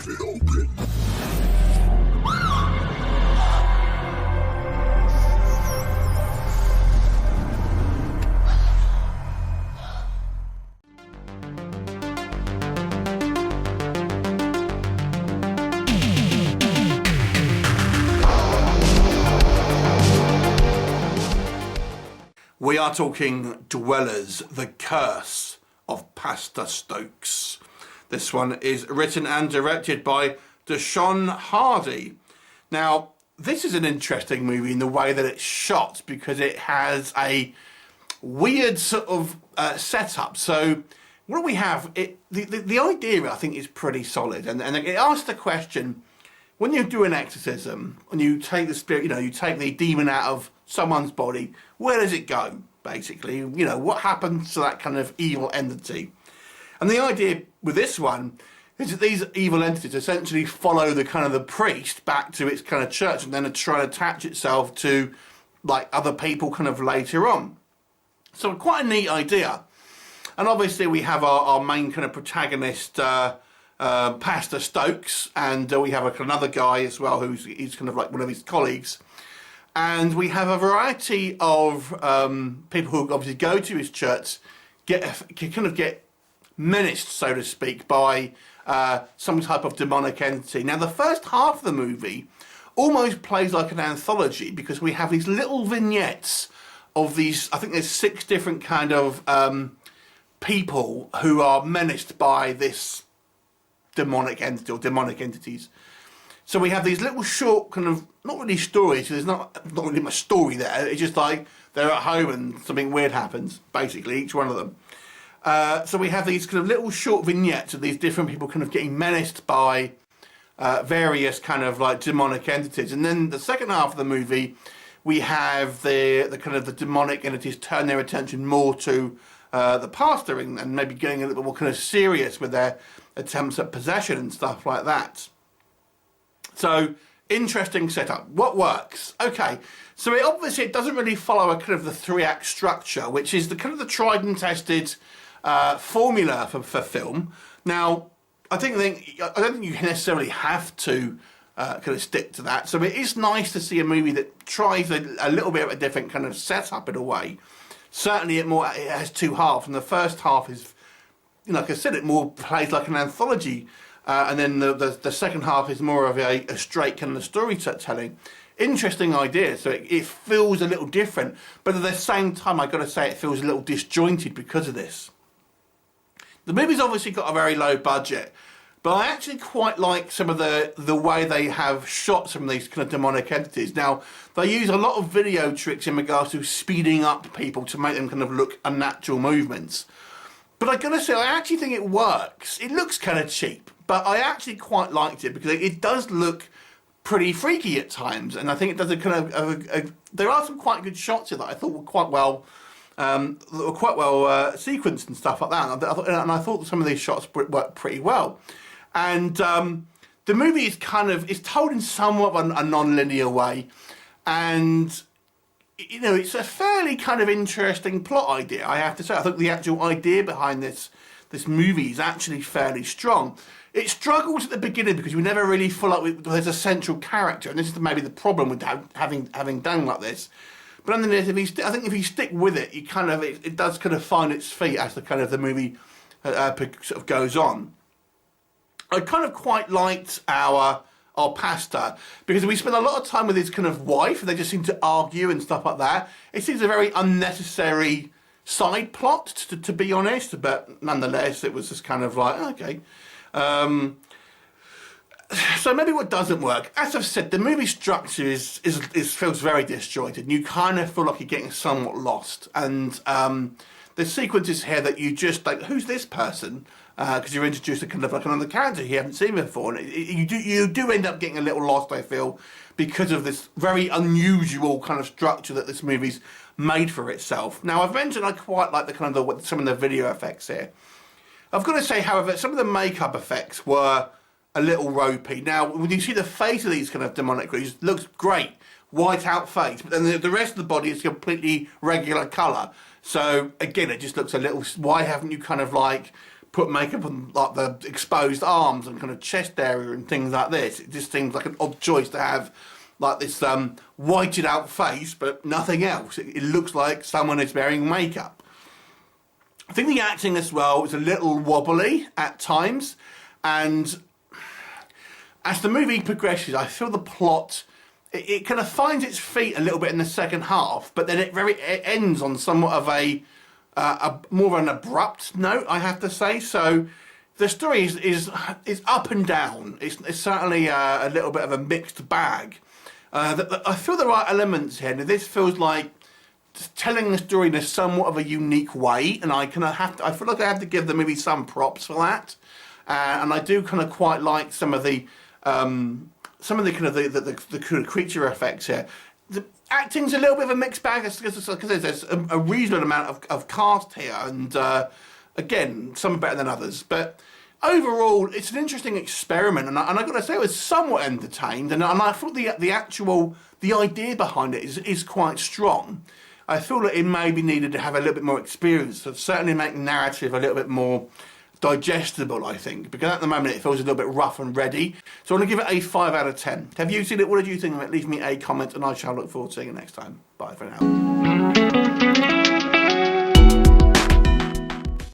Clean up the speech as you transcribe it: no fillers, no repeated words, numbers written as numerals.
Leave it open. We are talking Dwellers, The Curse of Pastor Stokes. This one is written and directed by Deshaun Hardy. Now, this is an interesting movie in the way that it's shot because it has a weird sort of setup. So what we have, the idea I think is pretty solid, and it asks the question, when you do an exorcism and you take the spirit, you take the demon out of someone's body, where does it go, basically? What happens to that kind of evil entity? And the idea with this one is that these evil entities essentially follow the kind of the priest back to its kind of church and then try to attach itself to like other people kind of later on. So quite a neat idea. And obviously we have our main kind of protagonist, Pastor Stokes, and we have another guy as well he's kind of like one of his colleagues. And we have a variety of people who obviously go to his church, get menaced, so to speak, by some type of demonic entity. Now, the first half of the movie almost plays like an anthology because we have these little vignettes of these, I think there's 6 different kind of people who are menaced by this demonic entity or demonic entities. So we have these little short kind of, not really stories, so there's not really much story there. It's just like they're at home and something weird happens, basically, each one of them. So we have these kind of little short vignettes of these different people kind of getting menaced by various kind of like demonic entities. And then the second half of the movie, we have the kind of the demonic entities turn their attention more to the pastor and maybe getting a little bit more kind of serious with their attempts at possession and stuff like that. So, interesting setup. What works? Okay, so it doesn't really follow a kind of the 3-act structure, which is the kind of the tried and tested formula for film. Now, I don't think you necessarily have to kind of stick to that. So it is nice to see a movie that tries a little bit of a different kind of setup in a way. Certainly, it has 2 halves, and the first half is, like I said, it more plays like an anthology. And then the second half is more of a straight kind of storytelling. Interesting idea. So it feels a little different, but at the same time, I've got to say it feels a little disjointed because of this. The movie's obviously got a very low budget, but I actually quite like some of the way they have shot some of these kind of demonic entities. Now, they use a lot of video tricks in regards to speeding up people to make them kind of look unnatural movements. But I've got to say, I actually think it works. It looks kind of cheap, but I actually quite liked it because it does look pretty freaky at times, and I think it does a kind of there are some quite good shots here that I thought were quite well sequenced and stuff like that. And I thought some of these shots worked pretty well. And the movie is it's told in somewhat of a non-linear way, and it's a fairly kind of interesting plot idea, I have to say. I think the actual idea behind this movie is actually fairly strong. It struggles at the beginning because we never really feel like there's a central character, and this is maybe the problem with having done like this. But underneath, if you stick with it, it does kind of find its feet as the movie sort of goes on. I kind of quite liked our pastor because we spend a lot of time with his kind of wife, and they just seem to argue and stuff like that. It seems a very unnecessary side plot, to be honest, but nonetheless, it was just kind of like, okay. So maybe what doesn't work, as I've said, the movie structure feels very disjointed. You kind of feel like you're getting somewhat lost, and there's sequences here that you just like, who's this person? Because you're introduced to kind of like another character you haven't seen before, and you do end up getting a little lost, I feel, because of this very unusual kind of structure that this movie's made for itself. Now, I've mentioned I quite like some of the video effects here. I've got to say, however, some of the makeup effects were a little ropey. Now, when you see the face of these kind of demonic creatures, it looks great, white out face, but then the rest of the body is completely regular colour. So again, it just looks a little. Why haven't you kind of like put makeup on like the exposed arms and kind of chest area and things like this. It just seems like an odd choice to have like this whited out face but nothing else. It looks like someone is wearing makeup. I think the acting as well is a little wobbly at times, and as the movie progresses I feel the plot, it kind of finds its feet a little bit in the second half, but then it ends on somewhat of a more of an abrupt note, I have to say. So the story is up and down. It's certainly a little bit of a mixed bag. I feel the right elements here. Now, this feels like telling the story in a somewhat of a unique way, and I feel like I have to give the movie some props for that. And I do kind of quite like some of the kind of the creature effects here. The acting's a little bit of a mixed bag because there's a reasonable amount of cast here, and again, some are better than others. But overall, it's an interesting experiment, and I got to say, I was somewhat entertained, and I thought the idea behind it is quite strong. I feel that it maybe needed to have a little bit more experience to certainly make narrative a little bit more digestible, I think, because at the moment it feels a little bit rough and ready. So I want to give it a 5 out of 10. Have you seen it? What did you think of it? Leave me a comment and I shall look forward to seeing it next time. Bye for now.